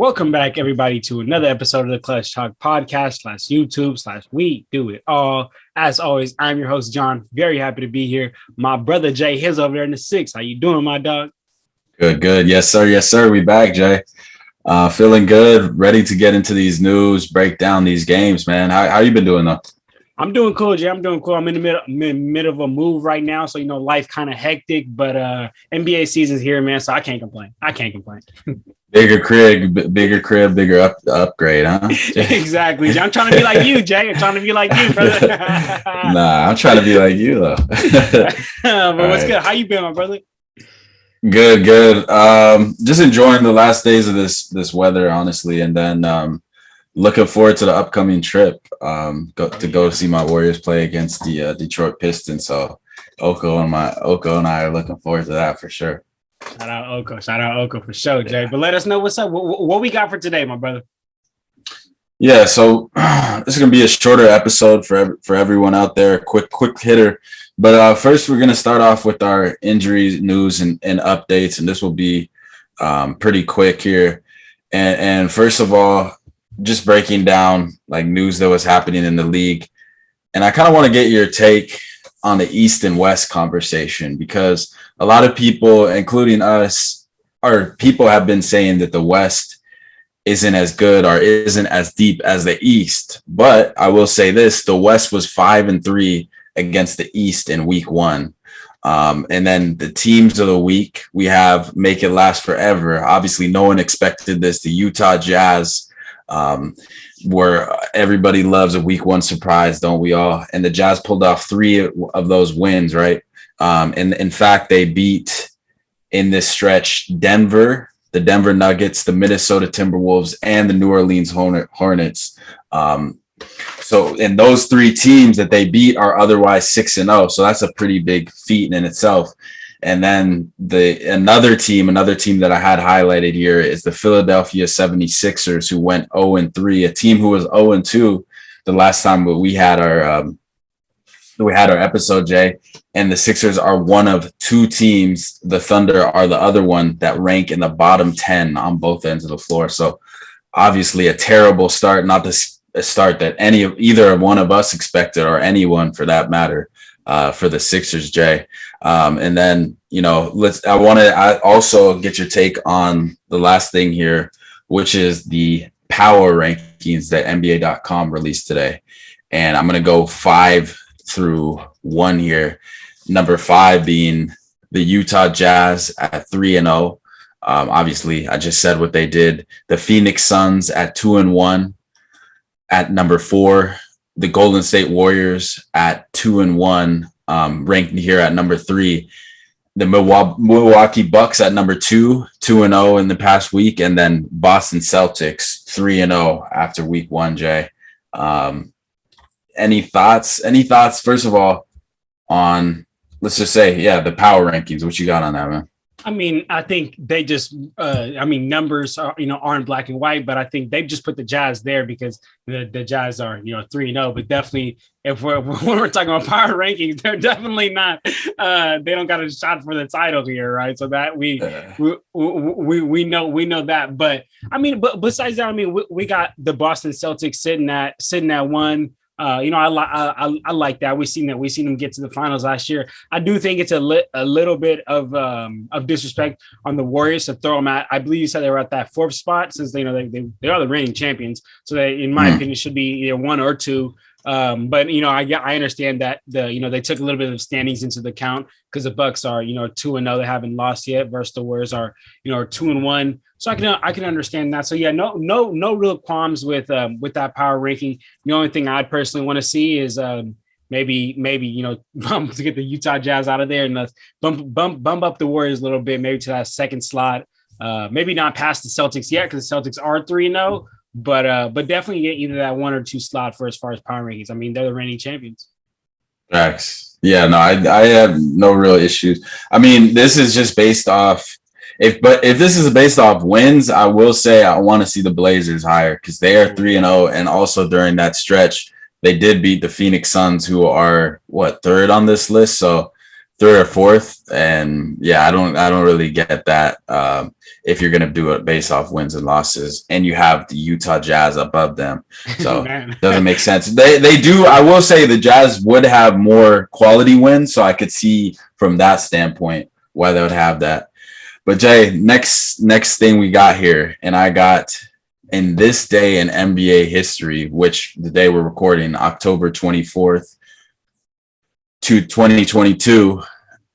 Welcome back, everybody, to another episode of the Clutch Talk podcast / YouTube / We Do It All. As always, I'm your host, John. Very happy to be here. My brother, Jay, he's over there in the six. How you doing, my dog? Good. Yes, sir. Yes, sir. We back, Jay. Feeling good. Ready to get into these news, break down these games, man. How you been doing, though? I'm doing cool, Jay. I'm doing cool. I'm in the middle of a move right now. So, life kind of hectic, but NBA season's here, man. So I can't complain. Bigger crib, bigger upgrade, huh? Exactly. I'm trying to be like you, Jay. I'm trying to be like you, brother. Nah, I'm trying to be like you, though. But what's good? How you been, my brother? Good. Just enjoying the last days of this weather, honestly, and then looking forward to the upcoming trip. Go see my Warriors play against the Detroit Pistons. So Oko and I are looking forward to that for sure. Shout out Oko for sure, Jay. But let us know what's up. What we got for today, my brother? Yeah, so this is gonna be a shorter episode for everyone out there. Quick hitter. But first, we're gonna start off with our injury news and updates, and this will be pretty quick here. And first of all, just breaking down like news that was happening in the league, and I kind of want to get your take on the East and West conversation, because a lot of people, including us, people have been saying that the West isn't as good or isn't as deep as the East. But I will say this: the West was 5-3 against the East in week 1. And then the teams of the week, we have make it last forever. Obviously, no one expected this. The Utah Jazz, where everybody loves a week 1 surprise, don't we all? And the Jazz pulled off 3 of those wins, right? And in fact, they beat in this stretch Denver, the Denver Nuggets, the Minnesota Timberwolves, and the New Orleans Hornets. So in those 3 teams that they beat are otherwise 6-0. So that's a pretty big feat in itself. And then another team that I had highlighted here is the Philadelphia 76ers, who went 0-3, a team who was 0-2 the last time we had our episode, Jay. And the Sixers are one of 2 teams. The Thunder are the other one that rank in the bottom 10 on both ends of the floor. So obviously a terrible start, not a start that either one of us expected, or anyone for that matter, for the Sixers, Jay. And then, I also get your take on the last thing here, which is the power rankings that NBA.com released today. And I'm going to go 5 through 1 here. Number 5 being the Utah Jazz at 3-0. Obviously, I just said what they did. The Phoenix Suns at 2-1. At number 4, the Golden State Warriors at 2-1, ranked here at number 3. The Milwaukee Bucks at number 2, 2-0 in the past week, and then Boston Celtics 3-0 after week 1. Jay, any thoughts? First of all, on, let's just say, the power rankings. What you got on that, man? I mean, I think they just, numbers are, aren't black and white, but I think they've just put the Jazz there because the Jazz are, 3-0. But definitely, when we're talking about power rankings, they're definitely not. They don't got a shot for the title here, right? So that we know that. But I mean, but besides that, I mean, we got the Boston Celtics sitting at 1. I like that. We've seen them get to the finals last year. I do think it's a little bit of disrespect on the Warriors to throw them at. I believe you said they were at that 4th spot, since they are the reigning champions. So they, in my opinion, should be either 1 or 2. But I understand that they took a little bit of standings into the account, because the Bucks are 2-0, they haven't lost yet, versus the Warriors are 2-1. So I can understand that. So no real qualms with that power ranking. The only thing I personally want to see is maybe to get the Utah Jazz out of there and bump up the Warriors a little bit, maybe to that 2nd slot. Maybe not past the Celtics yet, because the Celtics are 3-0. But definitely get either that 1 or 2 slot for as far as power rankings. I mean, they're the reigning champions. Facts. Yeah, no, I have no real issues. I mean, this is just based off. If this is based off wins, I will say I want to see the Blazers higher, because they are 3-0, and also during that stretch they did beat the Phoenix Suns, who are 3rd on this list. So third or fourth, and yeah, I don't really get that. If you're gonna do it based off wins and losses, and you have the Utah Jazz above them, so Man. it doesn't make sense. They do. I will say the Jazz would have more quality wins, so I could see from that standpoint why they would have that. But Jay, next thing we got here, and I got in this day in NBA history, which the day we're recording, October 24th to 2022.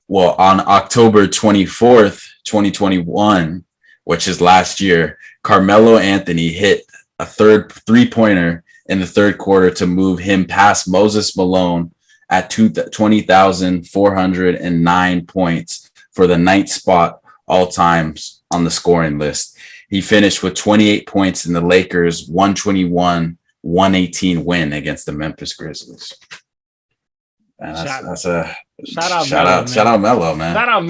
Well, on October 24th, 2021, which is last year, Carmelo Anthony hit a third three-pointer in the third quarter to move him past Moses Malone at 20,409 points for the ninth spot all times on the scoring list. He finished with 28 points in the Lakers' 121-118 win against the Memphis Grizzlies. And that's a shout out Melo, man. Shout out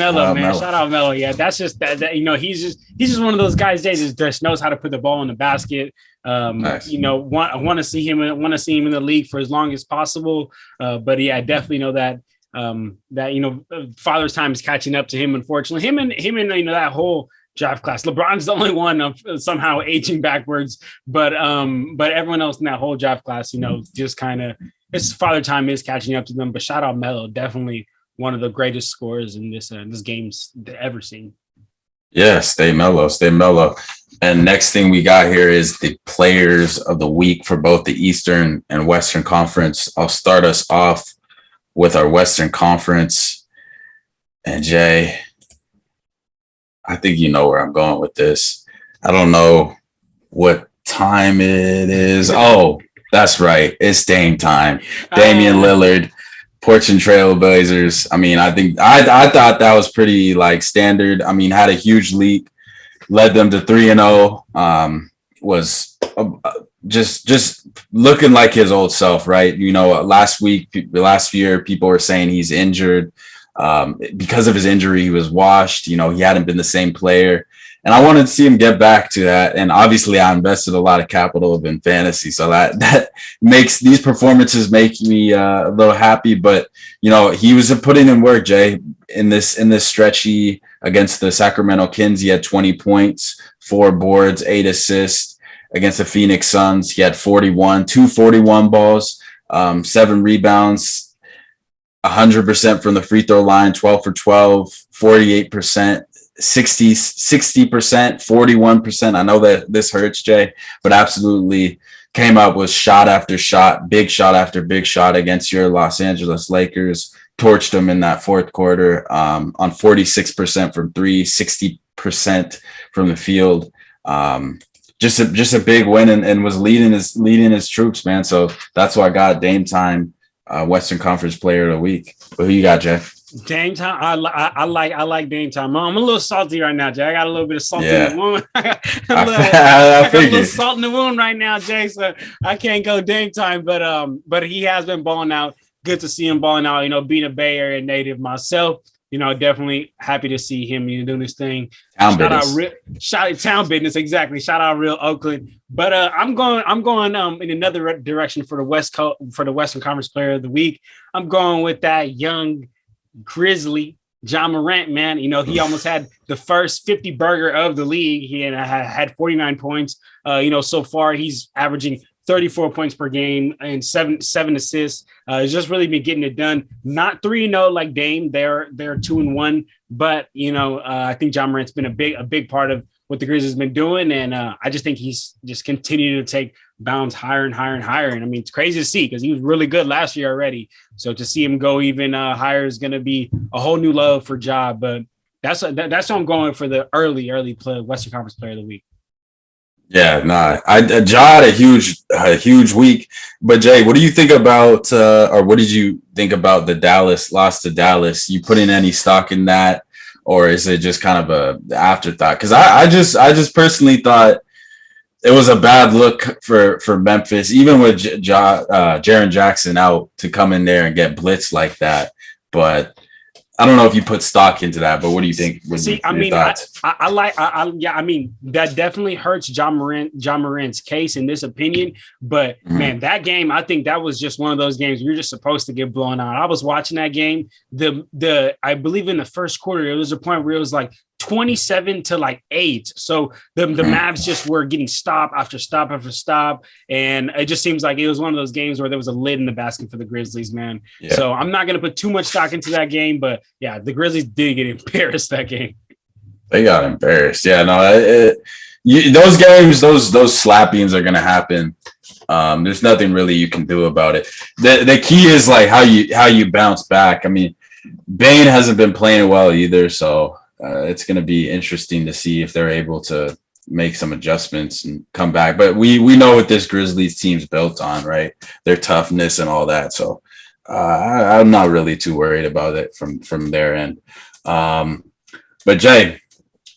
Melo. Yeah, that's just that you know, he's just one of those guys that just knows how to put the ball in the basket. Nice. You know, I want to see him in the league for as long as possible. But yeah, I definitely know that that you know, father's time is catching up to him. Unfortunately, him and you know, that whole draft class. LeBron's the only one of somehow aging backwards, but everyone else in that whole draft class, you know, just kind of, his father time is catching up to them. But shout out Melo, definitely one of the greatest scorers in this game's ever seen. Yeah, stay mellow. And next thing we got here is the players of the week for both the Eastern and Western Conference. I'll start us off with our Western Conference. And Jay, I think you know where I'm going with this. I don't know what time it is. Oh, that's right. It's Dame time. Damian Lillard, Portland Trailblazers. I mean, I think I thought that was pretty like standard. I mean, had a huge leap, led them to 3-0. Was just looking like his old self, right? You know, last year, people were saying he's injured. Because of his injury, he was washed. You know, he hadn't been the same player. And I wanted to see him get back to that. And obviously I invested a lot of capital in fantasy. So that makes these performances make me a little happy. But, you know, he was putting in work, Jay, in this stretchy against the Sacramento Kings. He had 20 points, 4 boards, 8 assists. Against the Phoenix Suns, he had 241 balls, 7 rebounds, 100% from the free throw line, 12 for 12, 48%. 60%, 41%. I know that this hurts, Jay, but absolutely came up with shot after shot, big shot after big shot against your Los Angeles Lakers. Torched them in that fourth quarter on 46% from 3, 60% from the field. Just a big win and was leading his troops, man. So that's why I got Dame time, Western Conference Player of the Week. But who you got, Jay? Dame time. I like Dame time. I'm a little salty right now, Jay. I got a little bit of salt in the wound. I got a little salt in the wound right now, Jay. So I can't go Dame time, but he has been balling out. Good to see him balling out. You know, being a Bay Area native myself, you know, definitely happy to see him, you know, doing this thing. Town business, exactly. Shout out real Oakland. But I'm going in another direction for the Western Conference Player of the Week. I'm going with that young Grizzly, Ja Morant, man. You know, he almost had the first 50 burger of the league. He had 49 points. You know, so far he's averaging 34 points per game and seven assists. He's just really been getting it done. Not 3-0 like Dame. They're 2-1, but you know, I think Ja Morant's been a big part of what the Grizzlies have been doing, and I just think he's just continued to take bounds higher and higher and higher. And I mean, it's crazy to see because he was really good last year already. So to see him go even higher is going to be a whole new love for Ja. But that's what I'm going for the early Western Conference Player of the Week. Yeah, Ja had a huge week. But Jay, what do you think about, or what did you think about the Dallas loss to Dallas? You put in any stock in that, or is it just kind of a afterthought? Because I just personally thought it was a bad look for Memphis, even with Jaren Jackson out, to come in there and get blitzed like that. But I don't know if you put stock into that, but what do you think? See, I mean, I mean, that definitely hurts John Morant's case in this opinion. But man, that game, I think that was just one of those games you're just supposed to get blown out. I was watching that game. I believe in the first quarter, there was a point where it was like 27-8. So the Mavs just were getting stop after stop after stop. And it just seems like it was one of those games where there was a lid in the basket for the Grizzlies, man. Yeah. So I'm not going to put too much stock into that game, but yeah, the Grizzlies did get embarrassed that game. They got embarrassed. Yeah, no, those games, those slappings are going to happen. There's nothing really you can do about it. The key is like how you bounce back. I mean, Bane hasn't been playing well either, so it's going to be interesting to see if they're able to make some adjustments and come back. But we know what this Grizzlies team's built on, right? Their toughness and all that. So I'm not really too worried about it from their end. But Jay,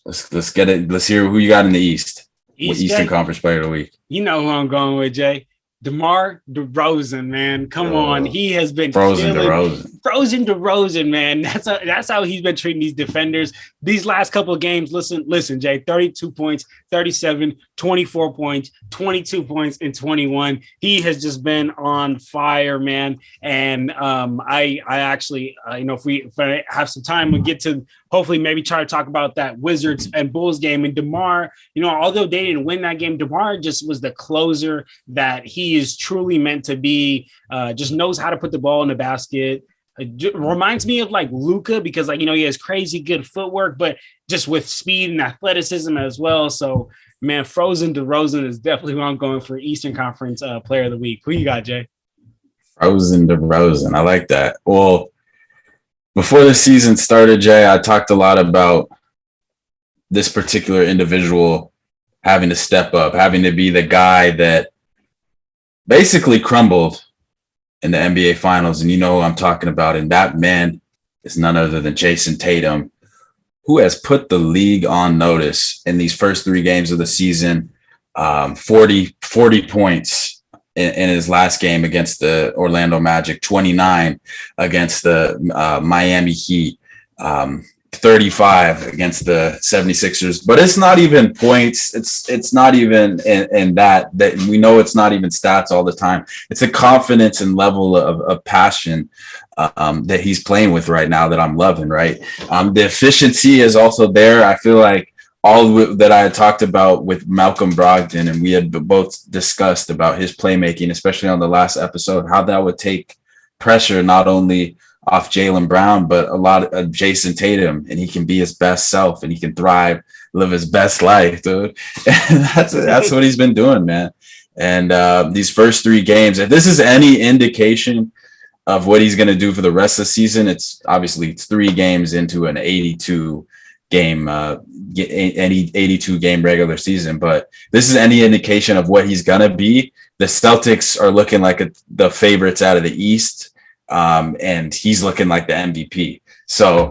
let's get it. Let's hear who you got in the East. Eastern Conference Player of the Week. You know who I'm going with, Jay. DeMar DeRozan, man. Come on. He has been Frozen DeRozan, man. That's how he's been treating these defenders. These last couple of games, listen, Jay, 32 points, 37, 24 points, 22 points, and 21. He has just been on fire, man. And I actually, if I have some time, we'll get to hopefully maybe try to talk about that Wizards and Bulls game. And DeMar, although they didn't win that game, DeMar just was the closer that he is truly meant to be. Just knows how to put the ball in the basket. Reminds me of like Luka because he has crazy good footwork, but just with speed and athleticism as well. So man, Frozen DeRozan is definitely who I'm going for Eastern Conference Player of the Week. Who you got, Jay? Frozen DeRozan. I like that. Well, before the season started, Jay, I talked a lot about this particular individual having to step up, having to be the guy that basically crumbled in the NBA Finals. And you know who I'm talking about. And that man is none other than Jason Tatum, who has put the league on notice in these first 3 games of the season. 40 points in his last game against the Orlando Magic, 29 against the Miami Heat, 35 against the 76ers. But it's not even points. It's not even in that we know it's not even stats all the time. It's a confidence and level of passion that he's playing with right now that I'm loving, right? The efficiency is also there. I feel like all that I had talked about with Malcolm Brogdon, and we had both discussed about his playmaking, especially on the last episode, how that would take pressure not only off Jaylen Brown, but a lot of Jason Tatum, and he can be his best self and he can thrive, live his best life, dude. And that's what he's been doing, man. And these first 3 games, if this is any indication of what he's going to do for the rest of the season, it's 3 games into an 82 game 82 game regular season, but this is any indication of what he's gonna be. The Celtics are looking like the favorites out of the East, and he's looking like the MVP. So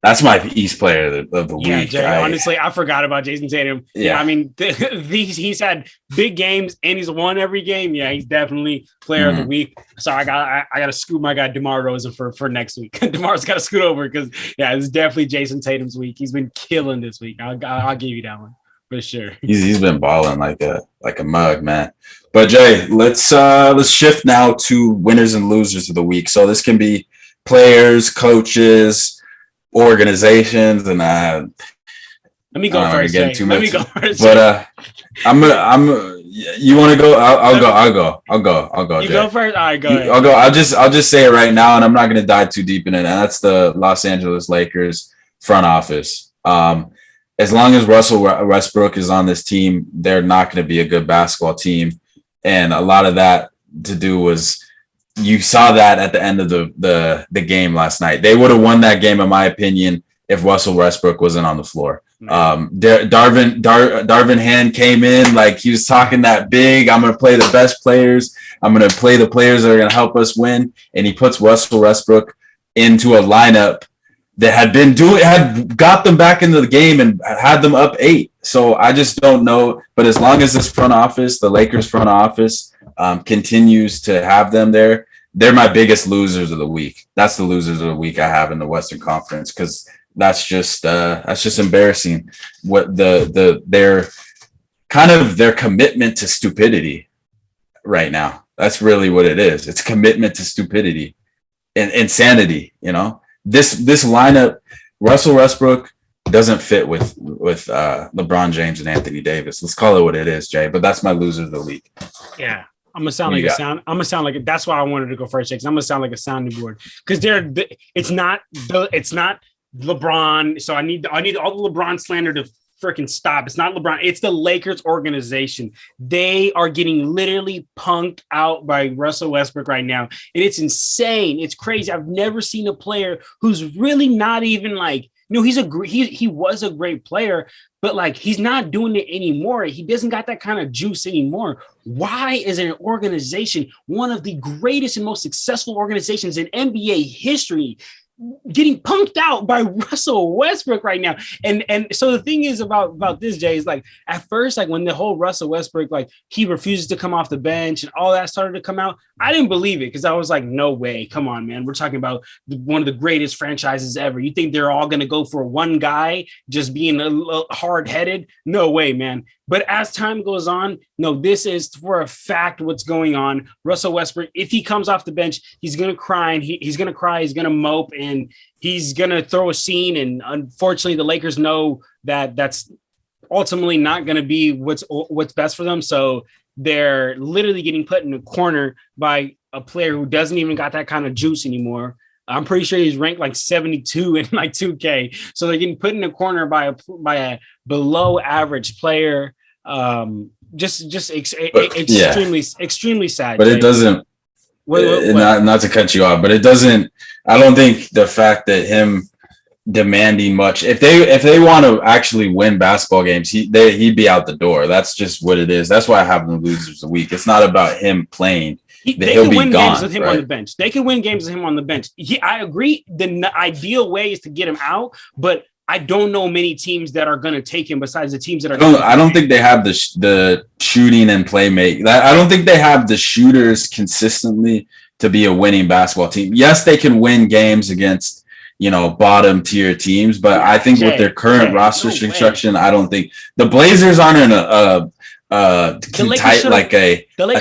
that's my East player of the week. Jay, honestly, I forgot about Jason Tatum. Yeah, I mean, he's had big games and he's won every game. Yeah, he's definitely player of the week. So I got to scoot my guy DeMar DeRozan for next week. DeMar's got to scoot over because it's definitely Jason Tatum's week. He's been killing this week. I'll give you that one for sure. He's been balling like a mug, man. But Jay, let's shift now to winners and losers of the week. So this can be players, coaches, organizations, and let me go first. Let me go first. But you want to go? I'll go. You Jay. go first. All right, go ahead. I'll go. I'll just say it right now, and I'm not going to dive too deep in it. And that's the Los Angeles Lakers front office. As long as Russell Westbrook is on this team, they're not going to be a good basketball team. And a lot of that to do was, you saw that at the end of the game last night. They would have won that game, in my opinion, if Russell Westbrook wasn't on the floor. Darvin Ham came in like he was talking that big. I'm going to play the best players. I'm going to play the players that are going to help us win. And he puts Russell Westbrook into a lineup that had got them back into the game and had them up 8. So I just don't know. But as long as this front office, the Lakers front office, continues to have them there, they're my biggest losers of the week. That's the losers of the week I have in the Western Conference, because that's just embarrassing. What their kind of their commitment to stupidity right now. That's really what it is. It's commitment to stupidity and insanity. This lineup, Russell Westbrook doesn't fit with LeBron James and Anthony Davis. Let's call it what it is, Jay. But that's my loser of the week. Yeah. I'm gonna sound like that's why I wanted to go first, because I'm gonna sound like a sounding board, because it's not LeBron. So I need all the LeBron slander to freaking stop. It's not LeBron. It's the Lakers organization. They are getting literally punked out by Russell Westbrook right now. And it's insane. It's crazy. I've never seen a player who's really not even like, he was a great player, but like, he's not doing it anymore. He doesn't got that kind of juice anymore. Why is an organization, one of the greatest and most successful organizations in NBA history, getting punked out by Russell Westbrook right now? And so the thing is about this, Jay, is like, at first, like when the whole Russell Westbrook, like he refuses to come off the bench and all that started to come out, I didn't believe it, because I was like, no way, come on, man, we're talking about one of the greatest franchises ever. You think they're all going to go for one guy just being a little hard-headed? No way, man. But as time goes on, no, this is for a fact what's going on. Russell Westbrook, if he comes off the bench, he's going to cry, and he's going to cry, he's going to mope, and he's going to throw a scene. And unfortunately, the Lakers know that that's ultimately not going to be what's best for them. So they're literally getting put in a corner by a player who doesn't even got that kind of juice anymore. I'm pretty sure he's ranked like 72 in like 2K. So they're getting put in a corner by a below average player. Extremely sad. But it doesn't, not to cut you off, but it doesn't, I don't think the fact that him demanding much, if they want to actually win basketball games, he'd be out the door. That's just what it is. That's why I have them losers a week. It's not about him playing. They can win games with him on the bench. They can win games with him on the bench. I agree. The ideal way is to get him out, but I don't know many teams that are going to take him besides the teams that are. I don't think they have the shooting and playmaking. I don't think they have the shooters consistently to be a winning basketball team. Yes, they can win games against bottom tier teams, but I think with their current roster construction, I don't think the Blazers aren't in a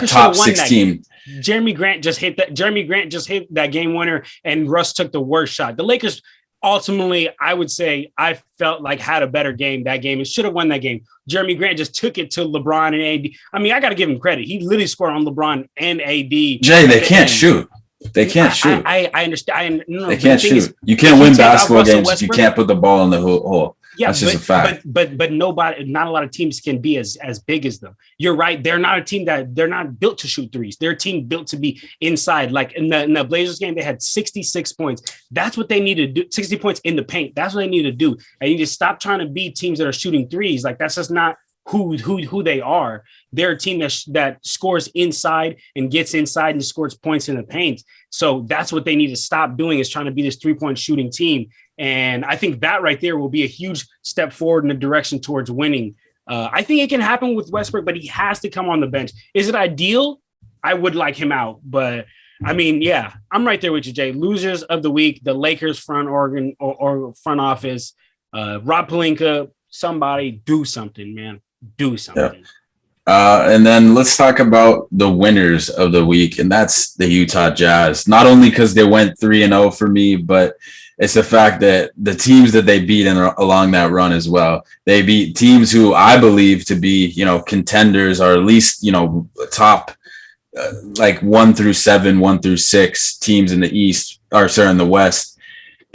top 6 team. Jeremy Grant just hit that game winner, and Russ took the worst shot. The Lakers ultimately, I would say, I felt like had a better game that game and should have won that game. Jeremy Grant just took it to LeBron and AD. I mean, I got to give him credit. He literally scored on LeBron and AD. Jay, they can't shoot. They can't shoot. I understand. They can't shoot. You can't win basketball games if you can't put the ball in the hole. Yeah, that's just a fact. But not a lot of teams can be as big as them. You're right. They're not a team they're not built to shoot threes. They're a team built to be inside. Like in the Blazers game, they had 66 points. That's what they need to do. 60 points in the paint. That's what they need to do. And you just stop trying to beat teams that are shooting threes. Like that's just not who they are. They're a team that scores inside and gets inside and scores points in the paint. So that's what they need to stop doing, is trying to be this 3-point shooting team. And I think that right there will be a huge step forward in the direction towards winning. I think it can happen with Westbrook, but he has to come on the bench. Is it ideal? I would like him out, but I mean, yeah, I'm right there with you, Jay. Losers of the week, the Lakers front office, Rob Pelinka, somebody do something, man. Do something. Yeah. And then let's talk about the winners of the week, and that's the Utah Jazz. Not only because they went 3-0 for me, but it's the fact that the teams that they beat along that run as well. They beat teams who I believe to be, contenders, or at least, top like 1 through 7, 1 through 6 teams in the East, in the West.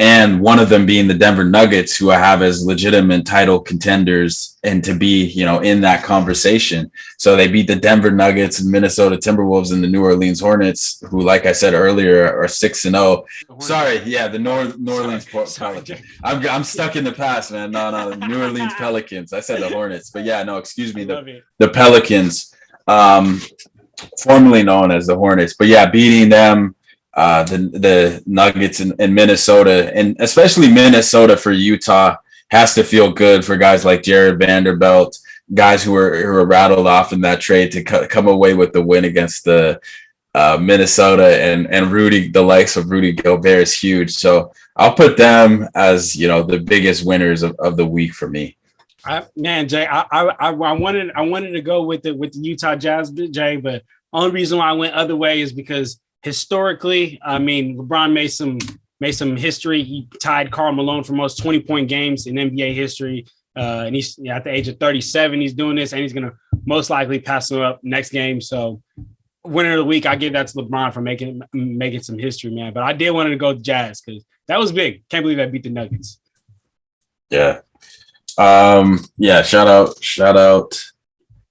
And one of them being the Denver Nuggets, who I have as legitimate title contenders and to be, in that conversation. So they beat the Denver Nuggets and Minnesota Timberwolves and the New Orleans Hornets, who, like I said earlier, are 6-0. Sorry, yeah, the New Orleans Pelicans. I'm stuck in the past, man. No, the New Orleans Pelicans. I said the Hornets, but yeah, no, excuse me, the Pelicans, formerly known as the Hornets. But yeah, beating them. The Nuggets in Minnesota, and especially Minnesota for Utah, has to feel good for guys like Jared Vanderbilt, guys who were rattled off in that trade, to come away with the win against the Minnesota and Rudy, the likes of Rudy Gobert is huge. So I'll put them as, the biggest winners of the week for me. Jay, I wanted to go with the Utah Jazz, Jay, but only reason why I went other way is because historically, I mean, LeBron made some history. He tied Karl Malone for most 20-point games in NBA history. And he's at the age of 37, he's doing this, and he's going to most likely pass him up next game. So winner of the week, I give that to LeBron for making some history, man. But I did want to go with Jazz because that was big. Can't believe I beat the Nuggets. Yeah. Shout out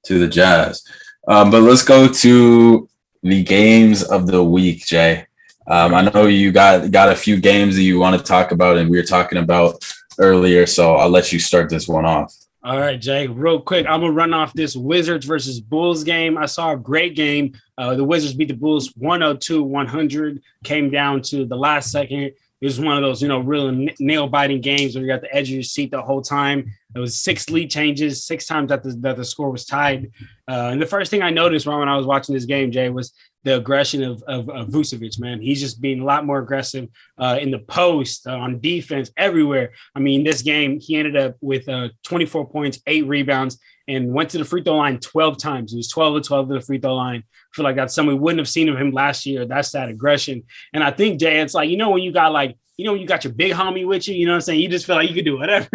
to the Jazz. But let's go to the games of the week, Jay. I know you got a few games that you want to talk about, and we were talking about earlier, so I'll let you start this one off. All right, Jay, real quick, I'm going to run off this Wizards versus Bulls game. I saw a great game. The Wizards beat the Bulls 102-100, came down to the last second. It was one of those, real nail-biting games where you got the edge of your seat the whole time. It was 6 lead changes, 6 times that the score was tied. And the first thing I noticed when I was watching this game, Jay, was the aggression of Vucevic, man. He's just being a lot more aggressive in the post, on defense, everywhere. I mean, this game, he ended up with 24 points, 8 rebounds, and went to the free throw line 12 times. It was 12 of 12 to the free throw line. I feel like that's something we wouldn't have seen of him last year. That's that aggression. And I think, Jay, it's like, when you got when you got your big homie with you, what I'm saying? You just feel like you could do whatever,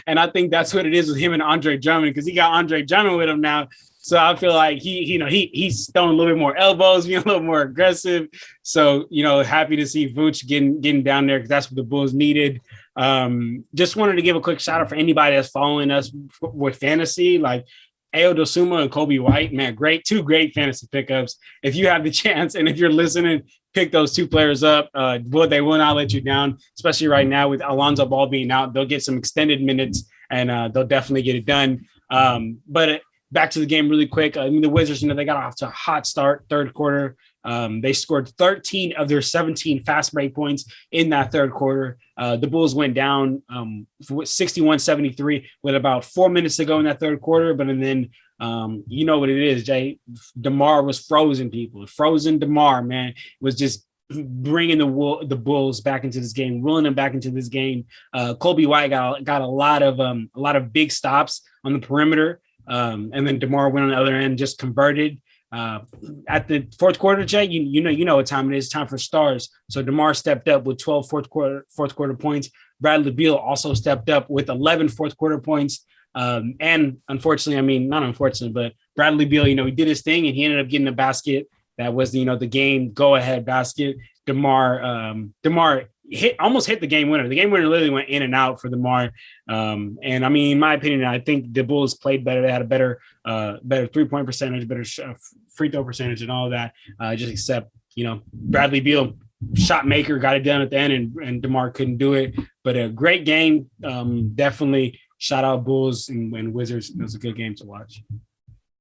And I think that's what it is with him and Andre Drummond, because he got Andre Drummond with him now. So I feel like he's throwing a little bit more elbows, being a little more aggressive. So, happy to see Vooch getting down there because that's what the Bulls needed. Just wanted to give a quick shout out for anybody that's following us with fantasy, like Ayo Dosunmu and Kobe White, man, two great fantasy pickups. If you have the chance and if you're listening, pick those 2 players up. They will not let you down, especially right now with Alonzo Ball being out. They'll get some extended minutes and they'll definitely get it done. Back to the game really quick. I mean, the Wizards, they got off to a hot start, third quarter. They scored 13 of their 17 fast break points in that third quarter. The Bulls went down 61-73 with about 4 minutes to go in that third quarter. But then, you know what it is, Jay. DeMar was frozen, people. Frozen DeMar, man, was just bringing the Bulls back into this game, reeling them back into this game. Kobe White got a lot of big stops on the perimeter. And then DeMar went on the other end, just converted. At the fourth quarter, Jay, you know what time it is. Time for stars. So DeMar stepped up with 12 fourth quarter points. Bradley Beal also stepped up with 11 fourth quarter points. And unfortunately, not unfortunately, but Bradley Beal, he did his thing and he ended up getting a basket. That was the game go ahead basket. DeMar almost hit the game winner. The game winner literally went in and out for DeMar. And in my opinion, I think the Bulls played better. They had a better 3-point percentage, better free throw percentage and all of that. Just except, Bradley Beal, shot maker, got it done at the end and DeMar couldn't do it. But a great game. Definitely shout out Bulls and Wizards. It was a good game to watch.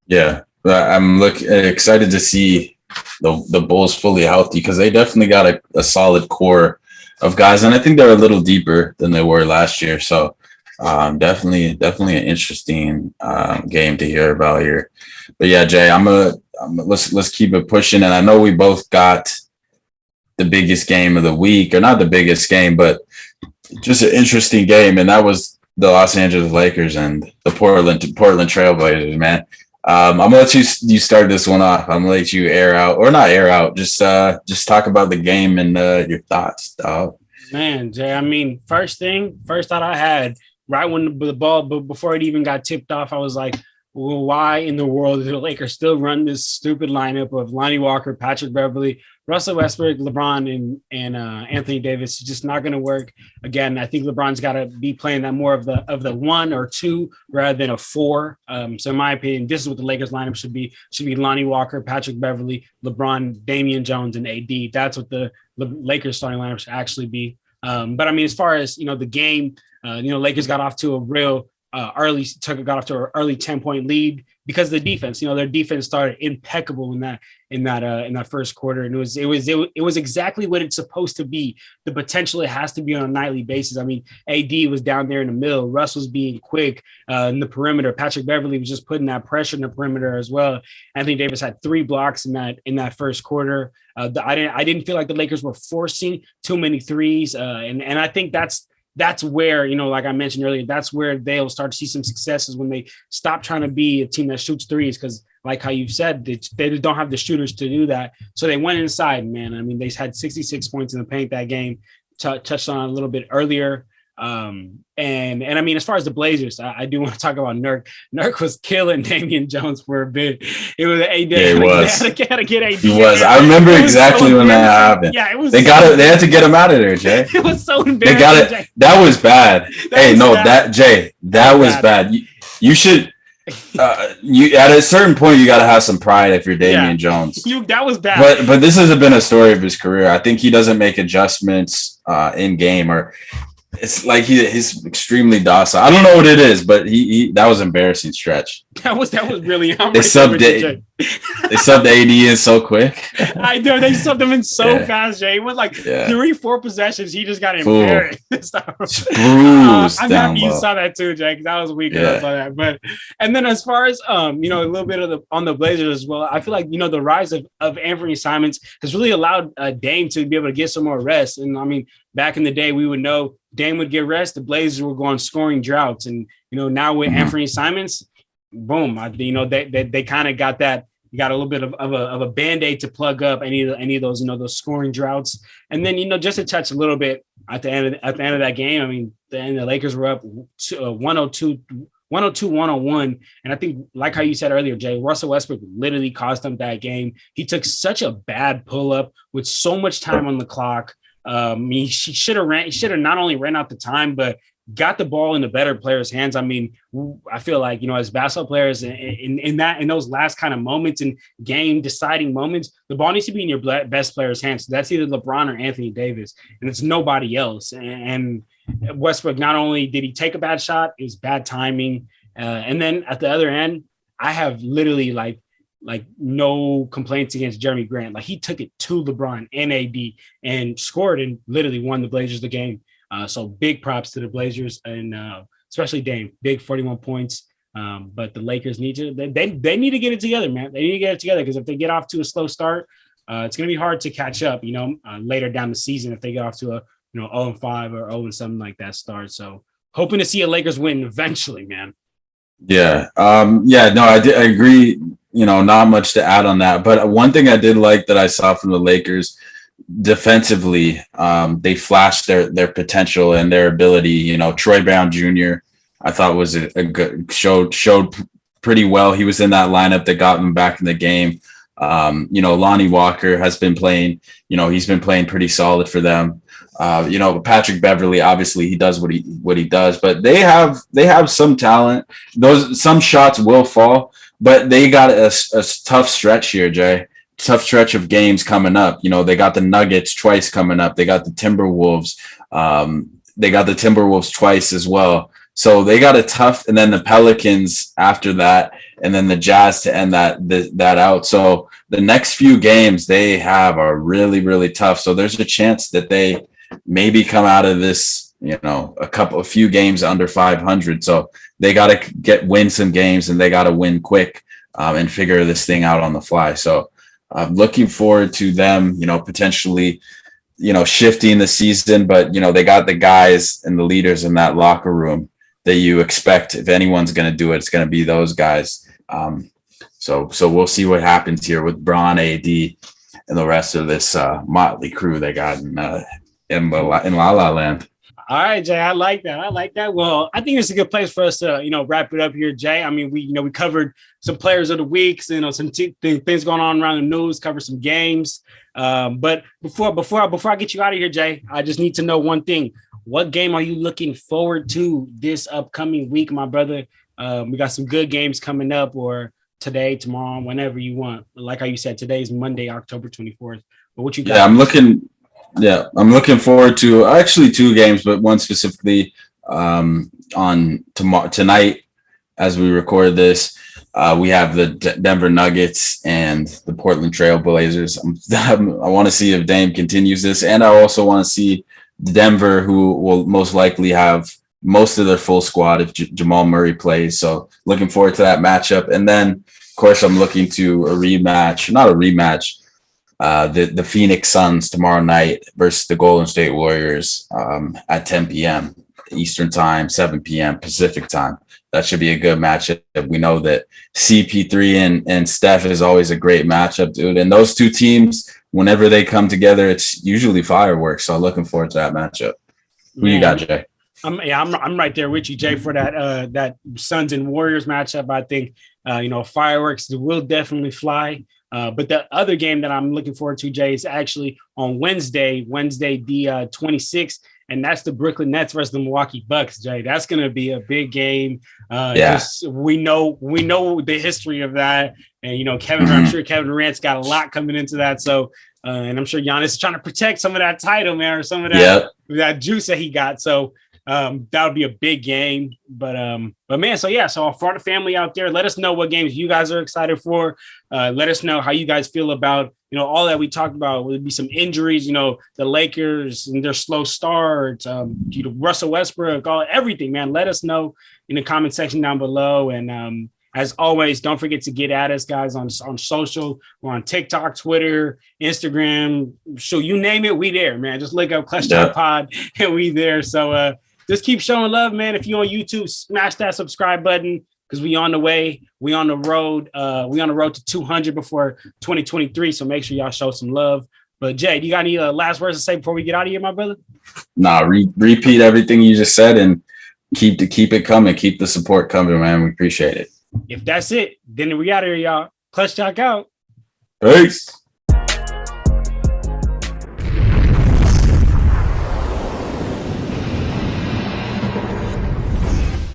Yeah, I'm excited to see the Bulls fully healthy because they definitely got a solid core of guys, and I think they're a little deeper than they were last year. So definitely an interesting game to hear about here. But yeah, Jay, let's keep it pushing. And I know we both got the biggest game of the week, or not the biggest game, but just an interesting game, and that was the Los Angeles Lakers and the Portland Trailblazers, man. I'm gonna let you start this one off. I'm gonna let you just talk about the game and your thoughts, dog. Man, Jay, first thought I had right when the ball, but before it even got tipped off, I was like, well, why in the world do the Lakers still run this stupid lineup of Lonnie Walker, Patrick Beverly, Russell Westbrook, LeBron, and Anthony Davis? It's just not going to work. Again, I think LeBron's got to be playing that more of the 1 or 2 rather than a 4. So in my opinion, this is what the Lakers lineup should be. Should be Lonnie Walker, Patrick Beverly, LeBron, Damian Jones, and AD. That's what the Lakers starting lineup should actually be. But as far as the game, Lakers got off to a real got off to an early 10-point lead because of the defense. You know, their defense started impeccable in that first quarter, and it was exactly what it's supposed to be. The potential it has to be on a nightly basis. I mean, AD was down there in the middle. Russ was being quick in the perimeter. Patrick Beverley was just putting that pressure in the perimeter as well. Anthony Davis had 3 blocks in that first quarter. I didn't feel like the Lakers were forcing too many threes, and I think that's where, you know, like I mentioned earlier, that's where they'll start to see some successes when they stop trying to be a team that shoots threes. Because like how you've said, they don't have the shooters to do that. So they went inside, man. I mean, they had 66 points in the paint that game. Touched on it a little bit earlier. And I mean, as far as the Blazers, I do want to talk about Nurk. Nurk was killing Damian Jones for a bit. It was AD. Yeah, he was. They had to get AD. He was. I remember exactly when that happened. Yeah, it was. They got it. They had to get him out of there, Jay. It was so embarrassing. They got it. Jay. That was bad. That was bad. You should. You at a certain point, you got to have some pride if you're Damian Jones. That was bad. But this has been a story of his career. I think he doesn't make adjustments in game, or it's like he's extremely docile. I don't know what it is, but he that was an embarrassing stretch. That was really. They subbed AD in so quick. I know they subbed him in so fast, Jay. It was like 3-4 possessions. He just got embarrassed. I'm happy you saw that too, Jay. Because that was weak. I saw that. But and then as far as you know, a little bit of on the Blazers as well. I feel like, you know, the rise of Anthony Simons has really allowed Dame to be able to get some more rest. And I mean, back in the day, we would know Dame would get rest. The Blazers were going scoring droughts, and you know, now with Anthony Simons, boom, you know, they kind of got that. You got a little bit of a Band-Aid to plug up any of those, you know, those scoring droughts. And then, you know, just to touch a little bit at the end of that game, I mean, the Lakers were up 102-101. And I think, like how you said earlier, Jay, Russell Westbrook literally cost them that game. He took such a bad pull-up with so much time on the clock. He should have not only ran out the time, but got the ball in the better players' hands. I mean, I feel like, you know, as basketball players in those last kind of moments and game deciding moments, the ball needs to be in your best player's hands. So that's either LeBron or Anthony Davis, and it's nobody else. And Westbrook, not only did he take a bad shot, it was bad timing. And then at the other end, I have literally like no complaints against Jeremy Grant. Like, he took it to LeBron and AD and scored and literally won the Blazers the game. So big props to the Blazers, and especially Dame, big 41 points. But the Lakers need to they need to get it together, man. They need to get it together, because if they get off to a slow start, it's going to be hard to catch up, you know, later down the season if they get off to a, you know, 0-5 or 0 something like that start. So hoping to see a Lakers win eventually, man. Yeah. No, I agree. You know, not much to add on that. But one thing I did like that I saw from the Lakers defensively, they flashed their potential and their ability. You know, Troy Brown Jr., I thought was a good showed pretty well. He was in that lineup that got him back in the game. You know, Lonnie Walker has been playing. You know, he's been playing pretty solid for them. You know, Patrick Beverley, obviously he does what he does, but they have some talent. Some shots will fall, but they got a tough stretch here, Jay. Tough stretch of games coming up. You know, they got the Nuggets twice coming up. They got the Timberwolves. They got the Timberwolves twice as well. So they got a tough, and then the Pelicans after that, and then the Jazz to end that out. So the next few games they have are really, really tough. So there's a chance that they maybe come out of this, you know, a few games under 500. So they got to win some games, and they got to win quick and figure this thing out on the fly. So I'm looking forward to them, you know, potentially, you know, shifting the season, but, you know, they got the guys and the leaders in that locker room that you expect. If anyone's going to do it, it's going to be those guys. So we'll see what happens here with Bron, AD, and the rest of this motley crew they got in La La Land. All right, Jay, I like that. Well, I think it's a good place for us to, you know, wrap it up here, Jay. I mean, we covered some players of the weeks, you know, some things going on around the news, cover some games. But before I get you out of here, Jay, I just need to know one thing. What game are you looking forward to this upcoming week, my brother? We got some good games coming up, or today, tomorrow, whenever you want. Like how you said, today is Monday, October 24th. But what you got? I'm looking forward to actually two games, but one specifically, on tonight as we record this. We have the Denver Nuggets and the Portland Trail Blazers. I want to see if Dame continues this, and I also want to see Denver, who will most likely have most of their full squad if Jamal Murray plays. So looking forward to that matchup. And then, of course, I'm looking to not a rematch, the Phoenix Suns tomorrow night versus the Golden State Warriors at 10 p.m. Eastern time, 7 p.m. Pacific time. That should be a good matchup. We know that CP3 and Steph is always a great matchup, dude. And those two teams, whenever they come together, it's usually fireworks. So looking forward to that matchup. Who you got, Jay? I'm right there with you, Jay, for that Suns and Warriors matchup. I think fireworks will definitely fly. But the other game that I'm looking forward to, Jay, is actually on Wednesday the 26th. And that's the Brooklyn Nets versus the Milwaukee Bucks, Jay. That's going to be a big game. We know the history of that. And, I'm sure Kevin Durant's got a lot coming into that. So, and I'm sure Giannis is trying to protect some of that title, man, or some of that juice that he got. So that would be a big game. But man, so for the family out there, let us know what games you guys are excited for. Let us know how you guys feel about, all that we talked about. Would be some injuries, the Lakers and their slow start, Russell Westbrook, everything, man. Let us know in the comment section down below. And as always, don't forget to get at us, guys, on social. We're on TikTok, Twitter, Instagram. So you name it, we there, man. Just look up Clutch Talk Pod and we there. So just keep showing love, man. If you're on YouTube, smash that subscribe button because we on the way. We on the road. We on the road to 200 before 2023. So make sure y'all show some love. But Jay, do you got any last words to say before we get out of here, my brother? Nah, repeat everything you just said and keep it coming. Keep the support coming, man. We appreciate it. If that's it, then we out of here, y'all. Clutch Talk out. Peace.